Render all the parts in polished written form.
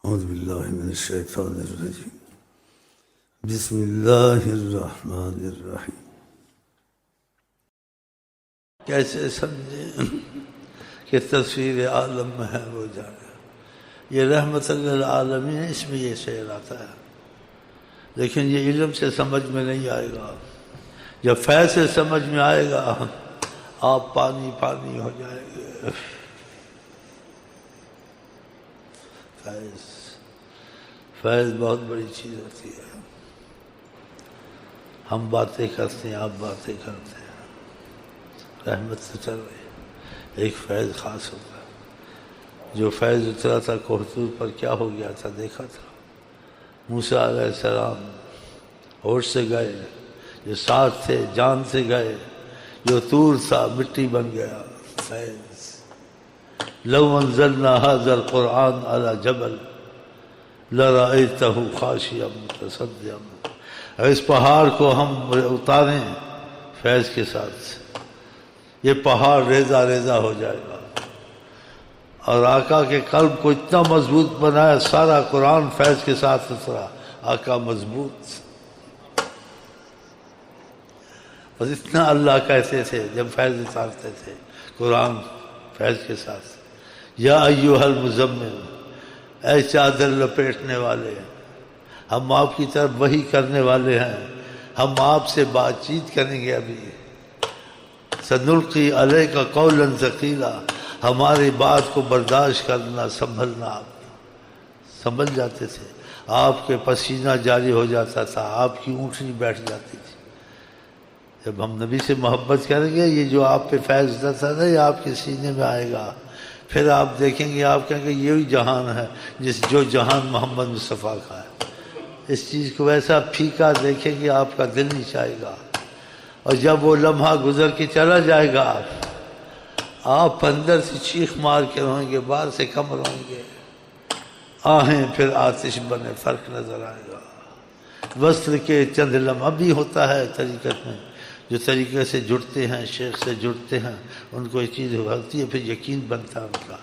اعوذ باللہ من الشیطان الرجیم بسم اللہ الرحمن الرحیم۔ کیسے سمجھیں کہ تصویر عالم میں ہے وہ جانے، یہ رحمت للعالمین ہے، اس میں یہ شعر آتا ہے، لیکن یہ علم سے سمجھ میں نہیں آئے گا۔ جب فیض سے سمجھ میں آئے گا آپ پانی پانی ہو جائیں گے۔ فیض بہت بڑی چیز ہوتی ہے۔ ہم باتیں کرتے ہیں، آپ باتیں کرتے ہیں، رحمت سے چل رہی، ایک فیض خاص ہوتا ہے۔ جو فیض اترا تھا کوہتور پر کیا ہو گیا تھا دیکھا تھا؟ موسیٰ علیہ السلام ہوش سے گئے، جو ساتھ تھے جان سے گئے، جو طور تھا مٹی بن گیا۔ فیض لو انزلنا هذا القرآن على جبل لرأيته خاشعا متصدعا، اس پہاڑ کو ہم اتاریں فیض کے ساتھ، یہ پہاڑ ریزہ ریزہ ہو جائے گا۔ اور آقا کے قلب کو اتنا مضبوط بنایا، سارا قرآن فیض کے ساتھ اترا، آقا مضبوط۔ بس اتنا اللہ کہتے تھے جب فیض اتارتے تھے قرآن فیض کے ساتھ، یا ایھا المزمل، اے چادر لپیٹنے والے، ہم آپ کی طرف وحی کرنے والے ہیں، ہم آپ سے بات چیت کریں گے ابھی۔ سنلقی علیک قولا ثقیلا، ہماری بات کو برداشت کرنا، سنبھلنا۔ آپ سنبھل جاتے تھے، آپ کے پسینہ جاری ہو جاتا تھا، آپ کی اونٹنی بیٹھ جاتی تھی۔ جب ہم نبی سے محبت کریں گے، یہ جو آپ پہ فیض تھا نا، یہ آپ کے سینے میں آئے گا، پھر آپ دیکھیں گے، آپ کہیں گے یہی جہان ہے جو جہان محمد مصطفیٰ کا ہے۔ اس چیز کو ویسا پھیکا دیکھیں گے آپ کا دل نہیں چاہے گا، اور جب وہ لمحہ گزر کے چلا جائے گا آپ اندر سے چیخ مار کے روئیں گے، باہر سے کم روئیں گے۔ آہیں پھر آتش بنے، فرق نظر آئے گا۔ وصل کے چند لمحہ بھی ہوتا ہے طریقت میں، جو طریقے سے جڑتے ہیں، شیخ سے جڑتے ہیں، ان کو یہ چیز ہوتی ہے، پھر یقین بنتا ہے ان کا۔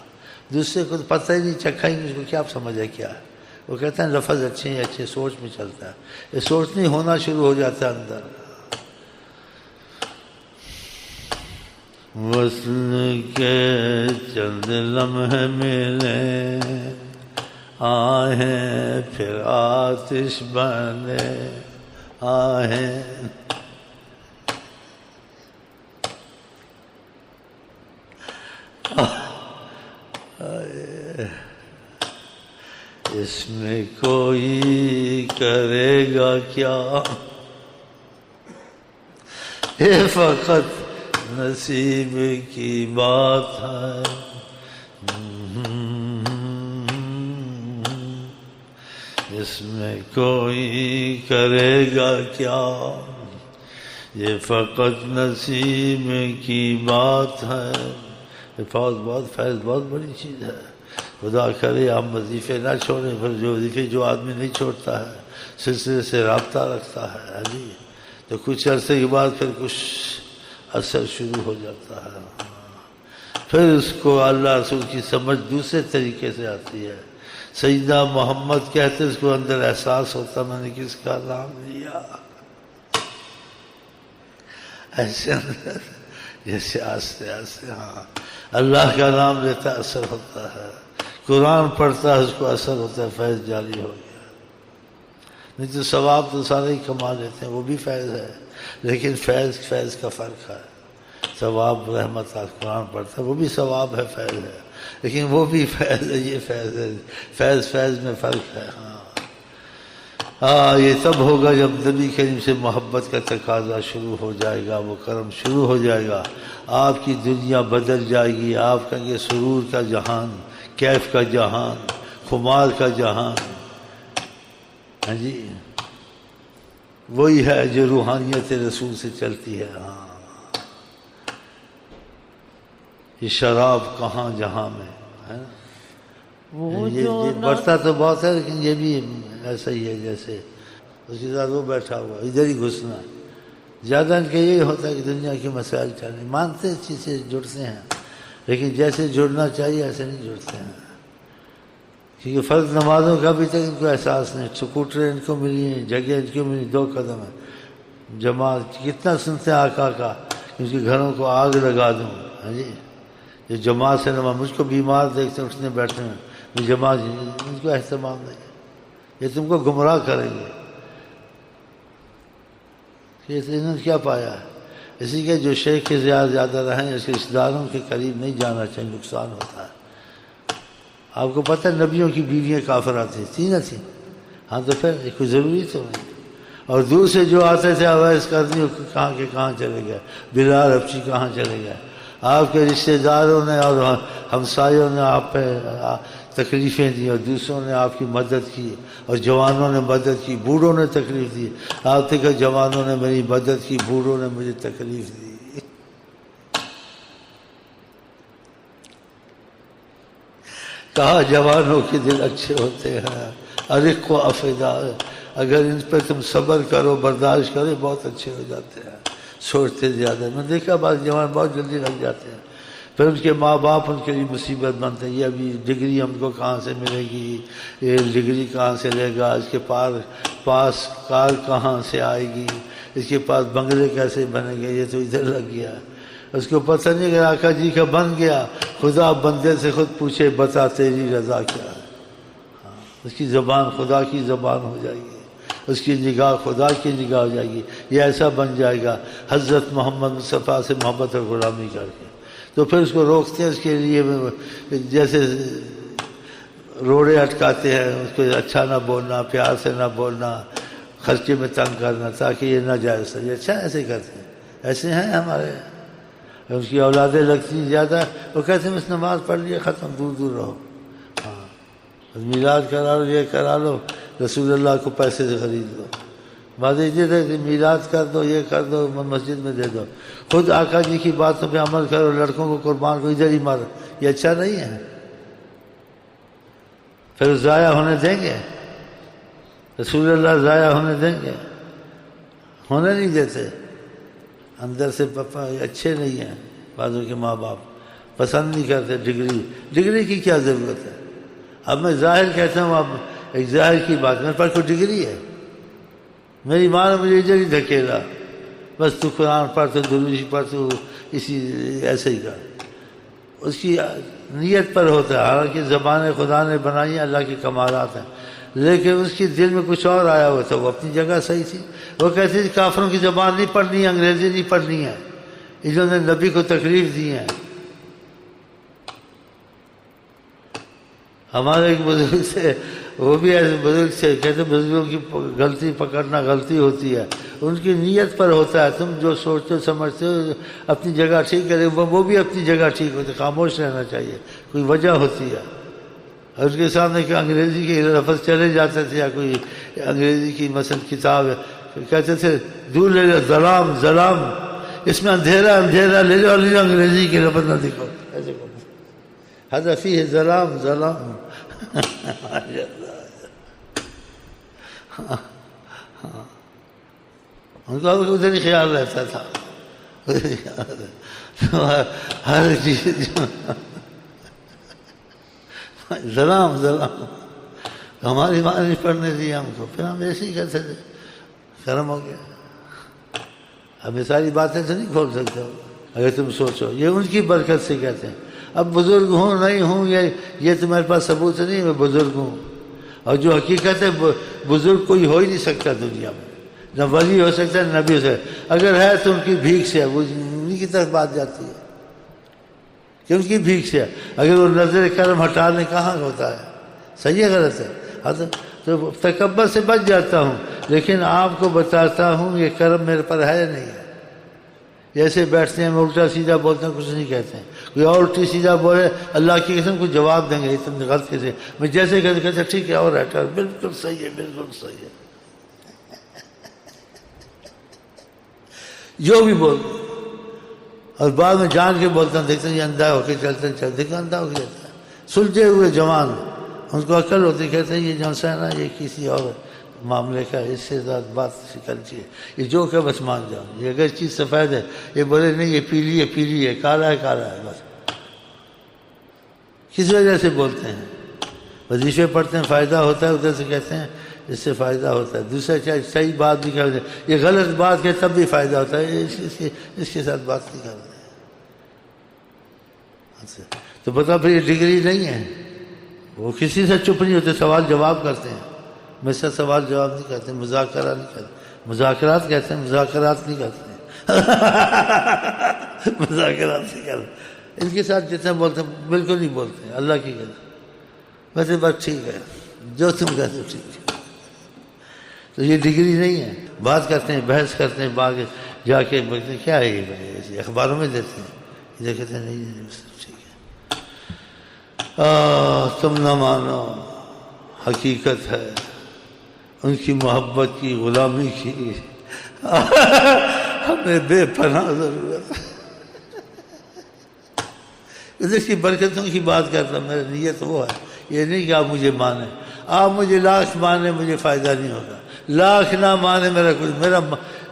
دوسرے کو پتہ ہی نہیں، چکھا ہی نہیں، اس کو کیا سمجھ ہے کیا ہے۔ وہ کہتے ہیں لفظ اچھے ہیں، اچھے سوچ میں چلتا ہے، یہ سوچ نہیں ہونا شروع ہو جاتا ہے اندر۔ وصل کے چند لمحے ملے، آہیں پھر آتش بنے، آہیں اس میں کوئی کرے گا کیا، یہ فقط نصیب کی بات ہے۔ اس میں کوئی کرے گا کیا، یہ فقط نصیب کی بات ہے۔ فیض بہت بڑی چیز ہے۔ خدا کرے ہم وظیفے نہ چھوڑیں، پھر جو وظیفے جو آدمی نہیں چھوڑتا ہے، سلسلے سے رابطہ رکھتا ہے جی، تو کچھ عرصے کے بعد پھر کچھ اثر شروع ہو جاتا ہے، پھر اس کو اللہ رسول کی سمجھ دوسرے طریقے سے آتی ہے۔ سیدنا محمد کہتے اس کو اندر احساس ہوتا، میں نے کس کا نام لیا، ایسے اندر جیسے آستے آستے ہاں اللہ کا نام لیتا اثر ہوتا ہے، قرآن پڑھتا ہے اس کو اثر ہوتا ہے، فیض جاری ہو گیا۔ نہیں تو ثواب تو سارے ہی کما لیتے ہیں، وہ بھی فیض ہے، لیکن فیض کا فرق ہے۔ ثواب رحمت قرآن پڑھتا ہے وہ بھی ثواب ہے، فیض ہے، لیکن وہ بھی فیض ہے، یہ فیض ہے، فیض میں فرق ہے۔ یہ تب ہوگا جب نبی کریم سے محبت کا تقاضا شروع ہو جائے گا، وہ کرم شروع ہو جائے گا، آپ کی دنیا بدل جائے گی، آپ کہیں گے سرور کا جہان، کیف کا جہان، خمار کا جہان، ہاں جی وہی ہے جو روحانیت رسول سے چلتی ہے۔ ہاں یہ شراب کہاں جہاں میں ہے نا، یہ بڑھتا تو بہت ہے، لیکن یہ بھی ایسا ہی ہے جیسے اس کے ساتھ وہ بیٹھا ہوا ادھر ہی گھسنا۔ زیادہ ان کا یہی ہوتا ہے کہ دنیا کے مسائل چلیں، مانتے ہیں چیزیں جڑتے ہیں، لیکن جیسے جڑنا چاہیے ایسے نہیں جڑتے ہیں۔ کیونکہ فرض نمازوں کا ابھی تک ان کو احساس نہیں. سکوٹریں ان کو ملی ہیں، جگہ ان کو ملی، 2 قدم ہے. جماعت کتنا سنتے ہیں آقا کا کہ اس کے گھروں کو آگ لگا دوں. ہاں جی، یہ جماعت سے نماز، مجھ کو بیمار دیکھتے ہیں اٹھنے بیٹھنے میں، یہ جماعت ان کو اہتمام نہیں ہے. یہ تم کو گمراہ کریں گے. یہ انہوں نے کیا پایا ہے؟ اسی کے جو شیخ کے زیادہ رہیں اس کے رشتہ داروں کے قریب نہیں جانا چاہیے، نقصان ہوتا ہے. آپ کو پتہ ہے نبیوں کی بیویاں کافرات تھیں نہ تھیں؟ ہاں تو پھر کوئی ضروری تو نہیں. اور دور سے جو آتے تھے اویس قرنی کہاں کے کہاں چلے گئے، بلال حبشی کہاں چلے گئے. آپ کے رشتہ داروں نے اور ہمسایوں نے آپ پہ تکلیفیں دی، اور دوسروں نے آپ کی مدد کی، اور جوانوں نے مدد کی، بوڑھوں نے تکلیف دی. آپ نے کہا جوانوں نے میری مدد کی، بوڑھوں نے مجھے تکلیف دی. کہا جوانوں کے دل اچھے ہوتے ہیں، ارق و افیدہ، اگر ان پہ تم صبر کرو، برداشت کرو، بہت اچھے ہو جاتے ہیں. سوچتے زیادہ. میں دیکھا بعض جوان بہت جلدی لگ جاتے ہیں، پھر ان کے ماں باپ ان کے لیے مصیبت بنتے ہیں. یہ ابھی ڈگری ہم کو کہاں سے ملے گی، یہ ڈگری کہاں سے لے گا، اس کے پاس کار کہاں سے آئے گی، اس کے پاس بنگلے کیسے بنے گے، یہ تو ادھر لگ گیا. اس کو پتہ نہیں اگر آقا جی کا بن گیا، خدا بندے سے خود پوچھے بتا تیری رضا کیا ہے. اس کی زبان خدا کی زبان ہو جائے گی، اس کی نگاہ خدا کی نگاہ ہو جائے گی. یہ ایسا بن جائے گا حضرت محمد مصطفیٰ سے محبت اور غلامی کر کے. تو پھر اس کو روکتے ہیں، اس کے لیے جیسے روڑے اٹکاتے ہیں، اس کو اچھا نہ بولنا، پیار سے نہ بولنا، خرچے میں تنگ کرنا تاکہ یہ نہ جائے. یہ اچھا ایسے کرتے ہیں، ایسے ہیں ہمارے. اس کی اولادیں لگتی ہیں زیادہ، وہ کہتے ہیں بس نماز پڑھ لیے ختم، دور دور رہو. ہاں میلاد کرا لو، یہ کرا لو، رسول اللہ کو پیسے سے خرید لو. بات یہ میلاد کر دو، یہ کر دو، مسجد میں دے دو. خود آقا جی کی باتوں پہ عمل کرو، لڑکوں کو قربان کو ادھر ہی مار. یہ اچھا نہیں ہے. پھر ضائع ہونے دیں گے؟ رسول اللہ ضائع ہونے دیں گے؟ ہونے نہیں دیتے. اندر سے پپا اچھے نہیں ہیں. بعضوں کے ماں باپ پسند نہیں کرتے ڈگری کی کیا ضرورت ہے. اب میں ظاہر کہتا ہوں، اب ایک ظاہر کی بات، میرے پاس کوئی ڈگری ہے؟ میری ماں نے مجھے ادھر ہی دھکیلا، بس تو قرآن پڑھ، تو دروشی پڑھ، تو اسی ایسے ہی کر. اس کی نیت پر ہوتا ہے. حالانکہ زبانیں خدا نے بنائی ہیں، اللہ کے کمالات ہیں، لیکن اس کی دل میں کچھ اور آیا ہوا تھا. وہ اپنی جگہ صحیح تھی. وہ کہتے تھے کافروں کی زبان نہیں پڑھنی ہے، انگریزی نہیں پڑھنی ہے، انہوں نے نبی کو تکلیف دی ہے. ہمارے ایک بزرگ سے، وہ بھی ایسے بزرگ سے کہتے بزرگوں کی غلطی پکڑنا غلطی ہوتی ہے، ان کی نیت پر ہوتا ہے. تم جو سوچتے ہو سمجھتے ہو اپنی جگہ ٹھیک کرے، وہ بھی اپنی جگہ ٹھیک ہوتی ہے. خاموش رہنا چاہیے، کوئی وجہ ہوتی ہے. اور اس کے سامنے کہ انگریزی کے لفظ چلے جاتے تھے، یا کوئی انگریزی کی مثلا کتاب ہے، کہتے تھے دور لے لو، ظلام ظلام، اس میں اندھیرا اندھیرا لے لو، اور انگریزی کے لفظ نہ دیکھو. ایسے کرو، هذا فيه ظلام ظلام. ان کا ادھر ہی خیال رہتا تھا. ہر چیز ظلام ظلام. ہماری ماں نہیں پڑھنے دی ہم کو، پھر ہم ایسے ہی کرتے تھے. شرم ہو گیا. اب یہ ساری باتیں تو نہیں کھول سکتے اگر تم سوچو. یہ ان کی برکت سے کہتے ہیں. اب بزرگ ہوں نہیں ہوں، یہ تمہارے پاس ثبوت نہیں میں بزرگ ہوں. اور جو حقیقت ہے، بزرگ کوئی ہو ہی نہیں سکتا دنیا میں، نہ ولی ہو سکتا ہے نہ نبی ہو سکتا ہے. اگر ہے تو ان کی بھیک سے ہے، وہ انہیں کی طرف بات جاتی ہے کہ ان کی بھیک سے ہے. اگر وہ نظر کرم ہٹانے کہاں ہوتا ہے؟ صحیح ہے غلط ہے؟ تو تکبر سے بچ جاتا ہوں. لیکن آپ کو بتاتا ہوں یہ کرم میرے پر ہے نہیں ہے. جیسے بیٹھتے ہیں میں الٹا سیدھا بولتے ہیں، کچھ نہیں کہتے ہیں. کوئی اور الٹی سیدھا بولے اللہ کی قسم کو جواب دیں گے تم نے غلط کیسے. میں جیسے کہتے ٹھیک ہے اور رہتا، بالکل صحیح ہے، بالکل صحیح ہے. جو بھی بول. اور بعد میں جان کے بولتا ہوں، دیکھتے ہیں یہ اندھا ہو کے چلتے دیکھو اندھا ہو کے چلتا ہے. سلجھے ہوئے جوان، ان کو عقل ہوتی، کہتے ہیں یہ جو ہے نا یہ کسی اور معاملے کا، اس سے زیادہ بات کرنی ہے. یہ جو کہ بس مان جاؤ. یہ اگر چیز سفید ہے، یہ بولے نہیں یہ پیلی ہے، پیلی ہے، کالا ہے، کالا ہے. بس کس وجہ سے بولتے ہیں؟ وظیفے پڑھتے ہیں فائدہ ہوتا ہے، ادھر سے کہتے ہیں اس سے فائدہ ہوتا ہے، دوسرا چاہے صحیح بات بھی کر دیں، یہ غلط بات کہ تب بھی فائدہ ہوتا ہے، اس کے ساتھ بات نہیں کر رہے۔ تو بتا پھر یہ ڈگری نہیں ہے، وہ کسی سے چپ نہیں ہوتے، سوال جواب کرتے ہیں، میں سے سوال جواب نہیں کرتے، مذاکرہ نہیں کرتے، مذاکرات کہتے ہیں، مذاکرات نہیں کرتے مذاکرات نہیں کرتے، ان کے ساتھ جتنا بولتے ہیں بالکل نہیں بولتے ہیں، اللہ کی قسم، ویسے بات ٹھیک ہے جو تم کہتے ہو ٹھیک ہے۔ تو یہ ڈگری نہیں ہے، بات کرتے ہیں، بحث کرتے ہیں، باغ جا کے بولتے ہیں کیا ہے یہ بھائی، اخباروں میں دیتے ہیں، یہ کہتے ہیں نہیں ٹھیک ہے۔ تم نہ مانو، حقیقت ہے ان کی محبت کی، غلامی کی ہمیں بے پناہ ضرورت ہے۔ اس کی برکتوں کی بات کرتا ہوں، میری نیت وہ ہے، یہ نہیں کہ آپ مجھے مانیں، آپ مجھے لاکھ مانیں مجھے فائدہ نہیں ہوگا، لاکھ نہ مانے میرا کچھ،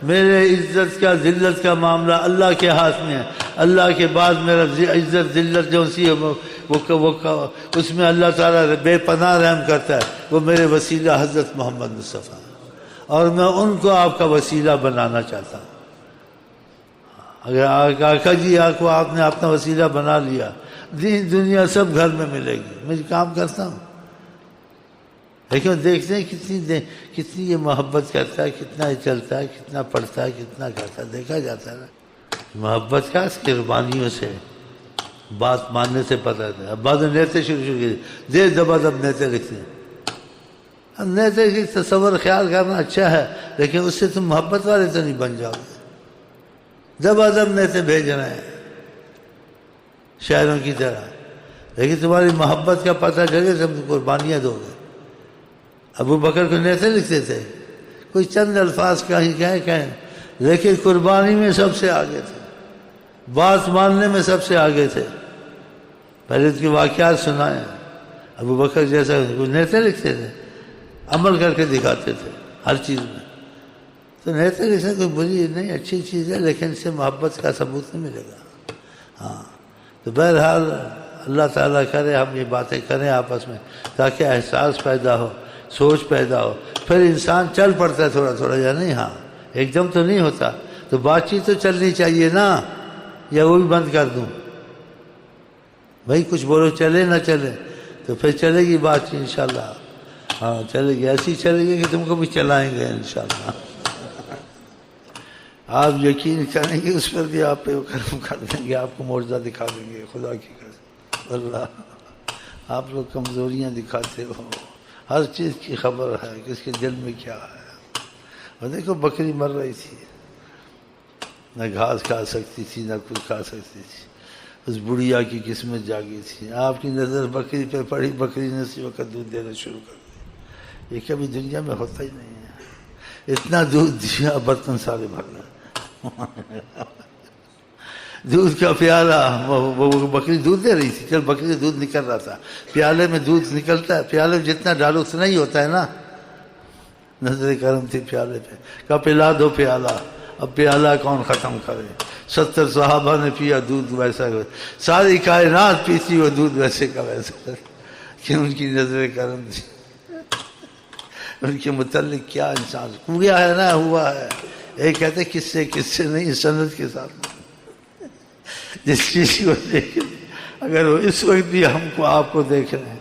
میرے عزت کا ذلت کا معاملہ اللہ کے ہاتھ میں ہے، اللہ کے بعد میرا عزت ذلت جو سی ہے وہ اس میں اللہ تعالیٰ بے پناہ رحم کرتا ہے، وہ میرے وسیلہ حضرت محمد مصطفیٰ، اور میں ان کو آپ کا وسیلہ بنانا چاہتا ہوں۔ اگر آقا جی کو آپ نے اپنا وسیلہ بنا لیا، دین دنیا سب گھر میں ملے گی، میں کام کرتا ہوں، لیکن دیکھتے ہیں کتنی یہ محبت کرتا ہے، کتنا یہ چلتا ہے، کتنا پڑھتا ہے، کتنا کرتا ہے، دیکھا جاتا ہے نا۔ محبت کا اس قربانیوں سے، بات ماننے سے پتہ ہے۔ اب بعد میں نیتے شروع کی، دیر دبا دب نیتے لکھتے ہیں، اب نیتے کی تصور خیال کرنا اچھا ہے، لیکن اس سے تم محبت والے تو نہیں بن جاؤ گے، دبا دب نیتے بھیج رہے ہیں شاعروں کی طرح، لیکن تمہاری محبت کا پتہ چلے تم قربانیاں دو گے۔ ابو بکر کو نیتے لکھتے تھے، کوئی چند الفاظ کہیں، لیکن قربانی میں سب سے آگے تھے، بات ماننے میں سب سے آگے تھے۔ پہلے اس کے واقعات سنائے، ابو بکر جیسا کوئی نیتے لکھتے تھے، عمل کر کے دکھاتے تھے ہر چیز میں۔ تو نیتے لکھنا کوئی بری نہیں، اچھی چیز ہے، لیکن اس سے محبت کا ثبوت نہیں ملے گا۔ ہاں تو بہرحال اللہ تعالیٰ کرے ہم یہ باتیں کریں آپس میں، تاکہ احساس پیدا ہو، سوچ پیدا ہو، پھر انسان چل پڑتا ہے تھوڑا تھوڑا، یا نہیں؟ ہاں ایک دم تو نہیں ہوتا، تو بات چیت تو چلنی چاہیے نا، یا وہ بھی بند کر دوں؟ بھائی کچھ بولو، چلے نہ چلے تو پھر چلے گی بات چیت انشاءاللہ، ہاں چلے گی، ایسی چلے گی کہ تم کو بھی چلائیں گے انشاءاللہ۔ آپ یقین کریں گے اس پر بھی آپ پہ کرم کر دیں گے، آپ کو معجزہ دکھا دیں گے، خدا کی قسم۔ اللہ آپ لوگ کمزوریاں دکھاتے ہو، ہر چیز کی خبر ہے کہ اس کے دل میں کیا ہے۔ اور دیکھو بکری مر رہی تھی، نہ گھاس کھا سکتی تھی نہ کچھ کھا سکتی تھی، اس بڑھیا کی قسمت جاگی تھی، آپ کی نظر بکری پہ پڑی، بکری نے اسی وقت دودھ دینا شروع کر دیا۔ یہ کبھی دنیا میں ہوتا ہی نہیں ہے، اتنا دودھ دیا برتن سارے بھر گئے۔ دودھ کا پیالہ، وہ بکری دودھ دے رہی تھی، چل بکری سے دودھ نکل رہا تھا، پیالے میں دودھ نکلتا ہے، پیالے میں جتنا ڈالو اتنا ہی ہوتا ہے نا۔ نظر کرم تھی پیالے پہ، کہا پلا دو پیالہ، اب پیالہ کون ختم کرے؟ 70 صحابہ نے پیا دودھ ویسا، ساری کائنات پیتی وہ دودھ ویسے کا ویسا، کہ ان کی نظر کرم تھی۔ ان کے متعلق کیا انسان ہوا ہے نا، ہوا ہے۔ ایک کہتے کس سے نہیں، سند کے ساتھ، جس چیز کو دیکھ اگر وہ اس وقت بھی ہم کو آپ کو دیکھ رہے ہیں،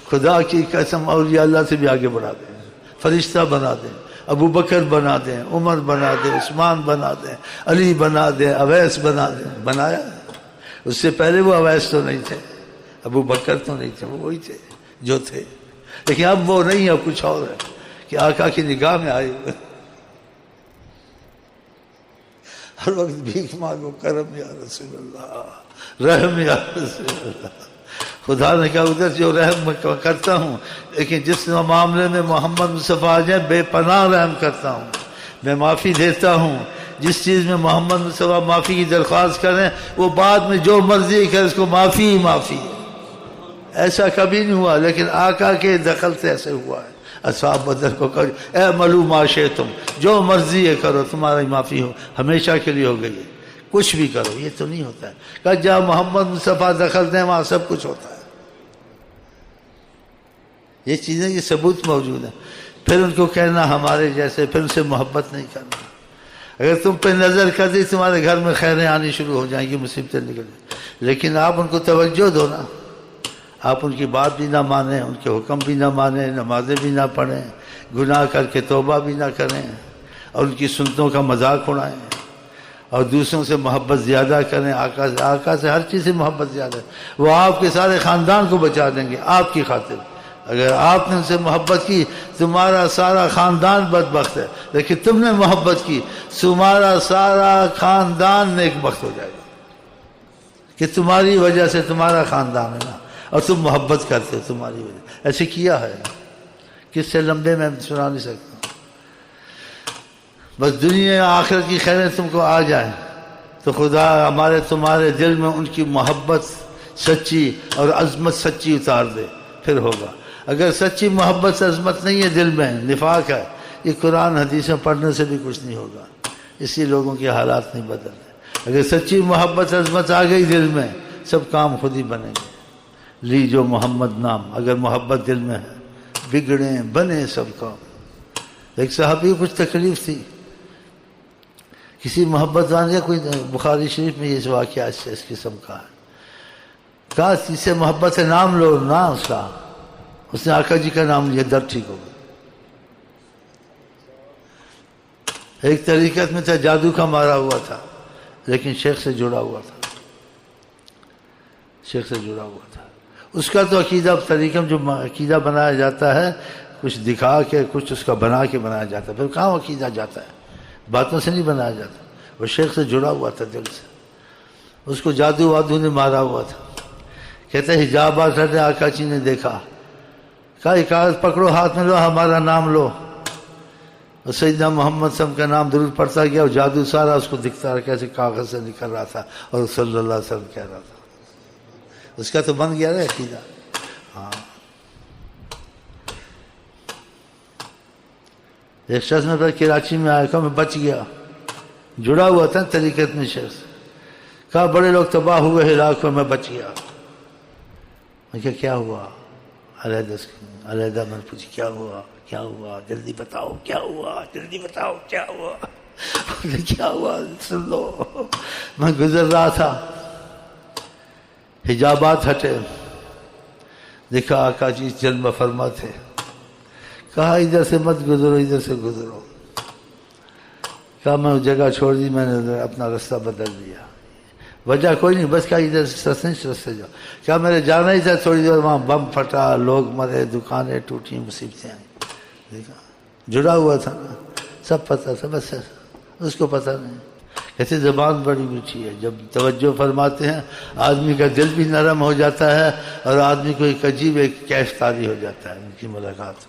خدا کی قسم اولیاء اللہ سے بھی آگے بڑھا دیں، فرشتہ بنا دیں، ابو بکر بنا دیں، عمر بنا دیں، عثمان بنا دیں، علی بنا دیں، اویس بنا دیں۔ بنایا، اس سے پہلے وہ اویس تو نہیں تھے، ابو بکر تو نہیں تھے، وہ وہی تھے جو تھے، لیکن اب وہ نہیں، اب کچھ اور ہے کہ آقا کی نگاہ میں آئے ہوئے۔ ہر وقت بھیک مانگو، کرم یا رسول اللہ، رحم یا رسول اللہ۔ خدا نے کہا ادھر جو رحم کرتا ہوں، لیکن جس معاملے میں محمد مصطفیٰ آ جائیں بے پناہ رحم کرتا ہوں، میں معافی دیتا ہوں۔ جس چیز میں محمد مصطفیٰ معافی کی درخواست کریں، وہ بعد میں جو مرضی کرے اس کو معافی ہی معافی ہے۔ ایسا کبھی نہیں ہوا، لیکن آقا کے دخل سے ایسے ہوا ہے۔ اصحاب بدر کو کہو اے ملو ما شئتم، جو مرضی ہے کرو، تمہاری معافی ہو ہمیشہ کے لیے ہو گئی ہے، کچھ بھی کرو۔ یہ تو نہیں ہوتا ہے کہ جہاں محمد مصطفیٰ دخل دیں وہاں سب کچھ ہوتا ہے۔ یہ چیزیں یہ ثبوت موجود ہیں. پھر ان کو کہنا ہمارے جیسے، پھر ان سے محبت نہیں کرنا. اگر تم پہ نظر کر دی تمہارے گھر میں خیریں آنی شروع ہو جائیں گی، مصیبتیں نکل جائیں. لیکن آپ ان کو توجہ دو نا، آپ ان کی بات بھی نہ مانیں، ان کے حکم بھی نہ مانیں، نمازیں بھی نہ پڑھیں، گناہ کر کے توبہ بھی نہ کریں، اور ان کی سنتوں کا مذاق اڑائیں، اور دوسروں سے محبت زیادہ کریں. آقا سے ہر چیز سے محبت زیادہ ہے. وہ آپ کے سارے خاندان کو بچا دیں گے آپ کی خاطر. اگر آپ نے ان سے محبت کی تمہارا سارا خاندان بدبخت ہے، لیکن تم نے محبت کی تمہارا سارا خاندان نیک بخت ہو جائے گا، کہ تمہاری وجہ سے تمہارا خاندان ہے نا، اور تم محبت کرتے ہو تمہاری وجہ. ایسے کیا ہے، کس سے لمبے میں سنا نہیں سکتا. بس دنیا آخرت کی خیریں تم کو آ جائیں تو خدا ہمارے تمہارے دل میں ان کی محبت سچی اور عظمت سچی اتار دے، پھر ہوگا. اگر سچی محبت عظمت نہیں ہے دل میں، نفاق ہے، یہ قرآن حدیثیں پڑھنے سے بھی کچھ نہیں ہوگا. اسی لوگوں کے حالات نہیں بدل رہے. اگر سچی محبت عظمت آ گئی دل میں، سب کام خود ہی بنیں گے. لی جو محمد نام، اگر محبت دل میں ہے بگڑیں بنے سب کام. ایک صحابی کو کچھ تکلیف تھی، کسی محبت والا، کوئی بخاری شریف میں یہ واقعہ اس قسم کا ہے. کہا اس سے محبت ہے نام لو نا اس کا. اس نے آقا جی کا نام لیا، درد ٹھیک ہو گیا. ایک طریقت میں تھا، جادو کا مارا ہوا تھا، لیکن شیخ سے جڑا ہوا تھا. شیخ سے جڑا ہوا تھا. اس کا تو عقیدہ طریقہ جو عقیدہ بنایا جاتا ہے، کچھ دکھا کے کچھ اس کا بنا کے بنایا جاتا ہے. پھر کہاں عقیدہ جاتا ہے، باتوں سے نہیں بنایا جاتا. وہ شیخ سے جڑا ہوا تھا دل سے. اس کو جادو وادو نے مارا ہوا تھا. کہتے ہیں حجابات ہٹے، آقا جی نے دیکھا، کہا ایک کاغذ پکڑو ہاتھ میں، لو ہمارا نام لو. اور سیدنا محمد صلی اللہ علیہ وسلم کا نام درود پڑتا گیا، اور جادو سارا اس کو دکھتا رہا کیسے کاغذ سے نکل رہا تھا، اور صلی اللہ علیہ وسلم کہہ رہا تھا. اس کا تو بن گیا نا عقیدہ. ہاں. ایک شخص میں کراچی میں آیا، کہا میں بچ گیا، جڑا ہوا تھا طریقت میں شخص. کہا بڑے لوگ تباہ ہوئے، ہلاک ہوئے، میں بچ گیا. میں کہا کیا ہوا؟ علیحدہ میں پوچھی کیا ہوا، کیا ہوا، جلدی بتاؤ کیا ہوا، جلدی بتاؤ کیا ہوا. کیا ہوا سن لو. میں گزر رہا تھا، حجابات ہٹے، دیکھا آقا جی جلوہ فرما تھے. کہا ادھر سے مت گزرو، ادھر سے گزرو. کہا میں اس جگہ چھوڑ دی، میں نے اپنا رستہ بدل دیا. وجہ کوئی نہیں، بس کہا ادھر سے رستے جاؤ. کیا میرے جانا ہی تھا، تھوڑی دیر وہاں بم پھٹا، لوگ مرے، دکانیں ٹوٹی، مصیبتیں آئیں. دیکھا جڑا ہوا تھا نا، سب پتہ تھا، بس اس کو پتہ نہیں. کہتے زبان بڑی میٹھی ہے، جب توجہ فرماتے ہیں آدمی کا دل بھی نرم ہو جاتا ہے، اور آدمی کو ایک عجیب ایک کیف طاری ہو جاتا ہے ان کی ملاقات.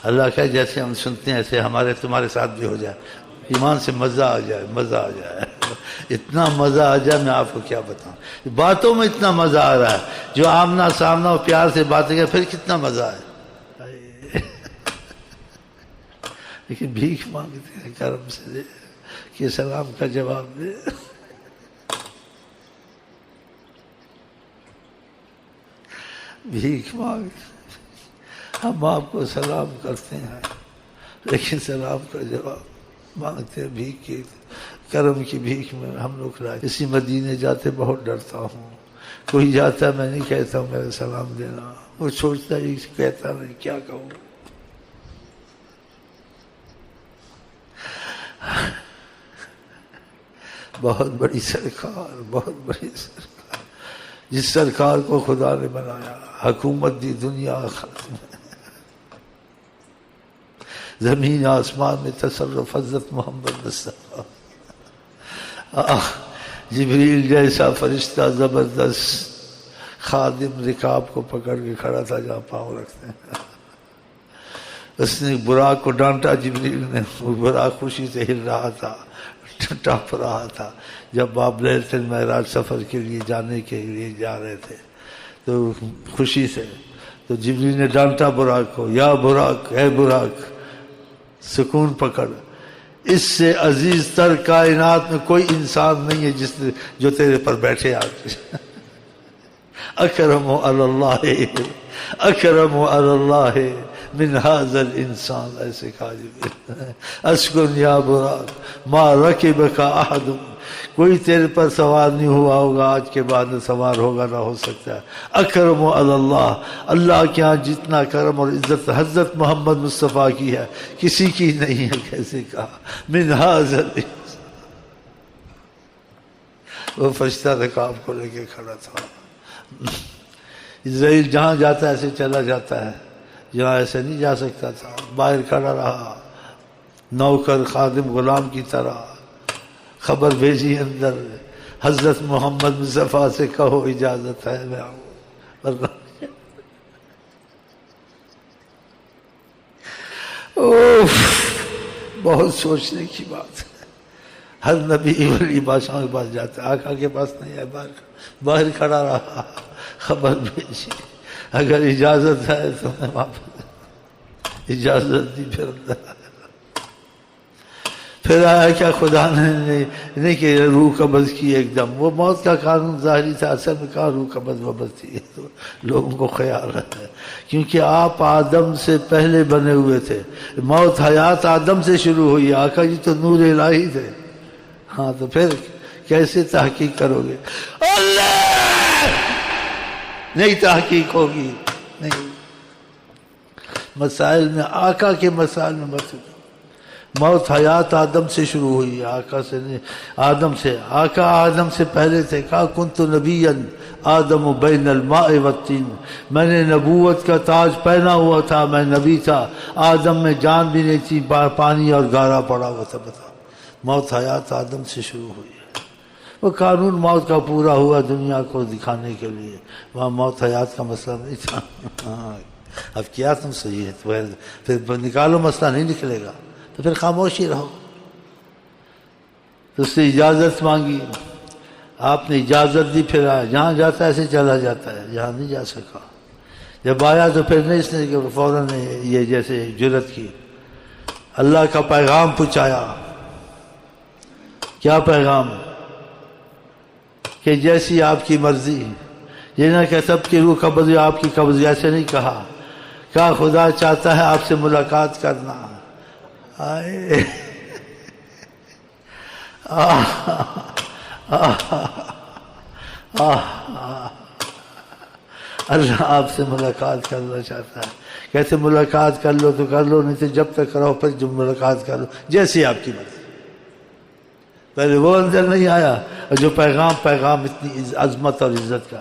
اللہ کہ جیسے ہم سنتے ہیں ایسے ہمارے تمہارے ساتھ بھی ہو جائے، ایمان سے مزہ آ جائے، مزہ آ جائے. اتنا مزہ آ جائے میں آپ کو کیا بتاؤں. باتوں میں اتنا مزہ آ رہا ہے، جو آمنا سامنا اور پیار سے باتیں کریں پھر کتنا مزہ ہے. لیکن بھیک مانگتے ہیں کرم سے دے کہ سلام کا جواب دے. بھیک مانگتے، ہم آپ کو سلام کرتے ہیں، لیکن سلام کا جواب مانگتے ہیں بھیک کی. کرم کی بھیک میں ہم لوگ رائے. اسی مدینے جاتے بہت ڈرتا ہوں، کوئی جاتا ہے میں نہیں کہتا ہوں میرا سلام دینا، وہ سوچتا ہے کہتا نہیں کیا کہوں. بہت بڑی سرکار، بہت بڑی سرکار، جس سرکار کو خدا نے بنایا، حکومت دی دنیا آخرت میں، زمین آسمان میں تصرف حضرت محمد مصطفیٰ. جبریل جیسا فرشتہ زبردست خادم رکاب کو پکڑ کے کھڑا تھا جہاں پاؤں رکھتے ہیں. اس نے براق کو ڈانٹا، جبریل نے. وہ براق خوشی سے ہل رہا تھا، ٹپ رہا تھا. جب آپ لیلۃ المعراج سفر کے لیے جانے کے لیے جا رہے تھے تو خوشی سے، تو جبریل نے ڈانٹا براق کو، یا براق، اے براق سکون پکڑ، اس سے عزیز تر کائنات میں کوئی انسان نہیں ہے جو تیرے پر بیٹھے آ کے. اکرم علی اللہ اکرم علی اللہ من هذا الانسان، ایسے کہا جبریل اسکن یا براق ما رکبک احد، کوئی تیرے پر سوار نہیں ہوا ہوگا آج کے بعد، نہ سوار ہوگا نہ ہو سکتا ہے۔ اکرم علی اللہ، اللہ کے ہاں جتنا کرم اور عزت حضرت محمد مصطفیٰ کی ہے کسی کی نہیں ہے۔ کیسے کہا من هذا الانسان، وہ فرشتہ رکاب کو لے کے کھڑا تھا۔ اسرائیل جہاں جاتا ہے ایسے چلا جاتا ہے، جہاں ایسے نہیں جا سکتا تھا، باہر کھڑا رہا نوکر خادم غلام کی طرح۔ خبر بھیجی اندر، حضرت محمد مصطفیٰ سے کہو اجازت ہے میں آؤں۔ بہت سوچنے کی بات ہے، ہر نبی ولی بادشاہوں کے پاس جاتا ہے، آقا کے پاس نہیں ہے، باہر کھڑا رہا، خبر بھیجی اگر اجازت ہے تو میں واپس، اجازت دی پھر اندر آیا۔ پھر آیا کیا خدا نے نہیں کہ روح قبض کی ایک دم، وہ موت کا قانون ظاہری تھا، اصل میں کہا روح قبض وبض تھی، تو لوگوں کو خیال رہتا ہے کیونکہ آپ آدم سے پہلے بنے ہوئے تھے، موت حیات آدم سے شروع ہوئی، آقا جی تو نور الہی تھے، ہاں تو پھر کیسے تحقیق کرو گے؟ اللہ نہیں تحقیق ہوگی، نہیں۔ مسائل میں آقا کے مسائل میں مت، موت حیات آدم سے شروع ہوئی، آقا سے نہیں، آدم سے۔ آقا آدم سے پہلے تھے، کہا کنت نبیا آدم بین الماء والطین، میں نے نبوت کا تاج پہنا ہوا تھا، میں نبی تھا، آدم میں جان بھی نہیں تھی، پانی اور گارا پڑا ہوا تھا۔ بتا، موت حیات آدم سے شروع ہوئی ہے۔ وہ قانون موت کا پورا ہوا دنیا کو دکھانے کے لیے، وہاں موت حیات کا مسئلہ نہیں تھا۔ اب کیا تم صحیح ہے تو پھر نکالو، مسئلہ نہیں نکلے گا تو پھر خاموشی رہو۔ تو اس سے اجازت مانگی، آپ نے اجازت دی، پھر آیا، جہاں جاتا ہے ایسے چلا جاتا ہے، جہاں نہیں جا سکا۔ جب آیا تو پھر نہیں اس نے کہ فوراً یہ جیسے جرت کی، اللہ کا پیغام پہنچایا۔ کیا پیغام؟ کہ جیسی آپ کی مرضی، یہ نہ کہ سب کی روح قبض آپ کی قبض، ایسے نہیں کہا، کہا خدا چاہتا ہے آپ سے ملاقات کرنا۔ آئے اللہ آپ سے ملاقات کرنا چاہتا ہے۔ کہتے ملاقات کر لو تو کر لو، نہیں تو جب تک کرو پھر جب ملاقات کر لو، جیسی آپ کی مرضی۔ پہلے وہ اندر نہیں آیا، اور جو پیغام اتنی عظمت اور عزت کا،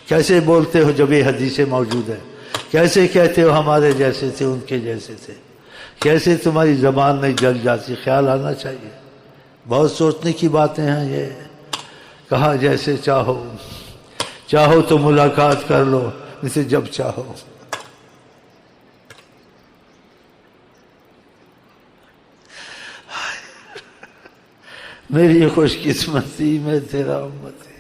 کیسے بولتے ہو جب یہ حدیثیں موجود ہیں، کیسے کہتے ہو ہمارے جیسے تھے ان کے جیسے تھے، کیسے تمہاری زبان نہیں جل جاتی، خیال آنا چاہیے۔ بہت سوچنے کی باتیں ہیں یہ۔ کہا جیسے چاہو تو ملاقات کر لو، جسے جب چاہو۔ میری خوش قسمتی میں تیرا امت ہے۔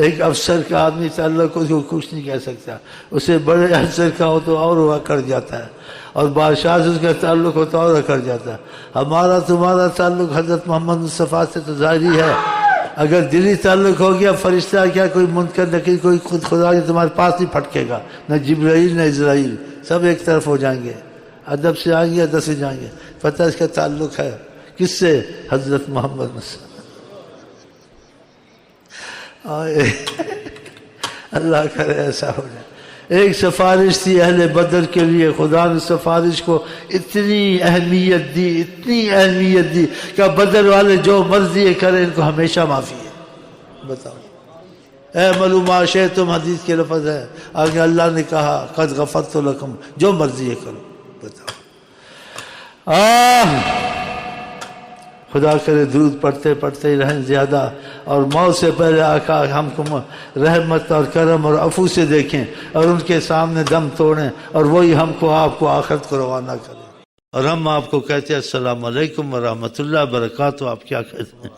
ایک افسر کا آدمی تعلق کو کچھ نہیں کہہ سکتا، اسے بڑے افسر کا ہو تو اور ہوا کر جاتا ہے، اور بادشاہ سے اس کا تعلق ہوتا اور کر جاتا ہے۔ ہمارا تمہارا تعلق حضرت محمد مصطفیٰ سے تو ظاہری ہے، اگر دلی تعلق ہو گیا، فرشتہ کیا کوئی منکر نکیر کوئی خود خدا کے تمہارے پاس نہیں پھٹکے گا، نہ جبرائیل نہ اسرائیل، سب ایک طرف ہو جائیں گے، ادب سے آئیں گے، ادب سے جائیں گے۔ پتہ اس کا تعلق ہے کس سے؟ حضرت محمد مصطفیٰ۔ اللہ کرے ایسا ہو جائے۔ ایک سفارش تھی اہل بدر کے لیے، خدا نے سفارش کو اتنی اہمیت دی کہ بدر والے جو مرضی کریں ان کو ہمیشہ معافی ہے۔ بتاؤ، اے معلوم شئتم، حدیث کے لفظ ہے، آگے اللہ نے کہا قد غفرت لکم، جو مرضی کرو۔ بتاؤ، خدا کرے درود پڑھتے ہی رہیں زیادہ، اور موت سے پہلے آقا ہم کو رحمت اور کرم اور عفو سے دیکھیں، اور ان کے سامنے دم توڑیں، اور وہی ہم کو آپ کو آخرت کو روانہ کریں۔ اور ہم آپ کو کہتے ہیں السلام علیکم ورحمۃ اللہ وبرکاتہ، آپ کیا کہتے ہیں؟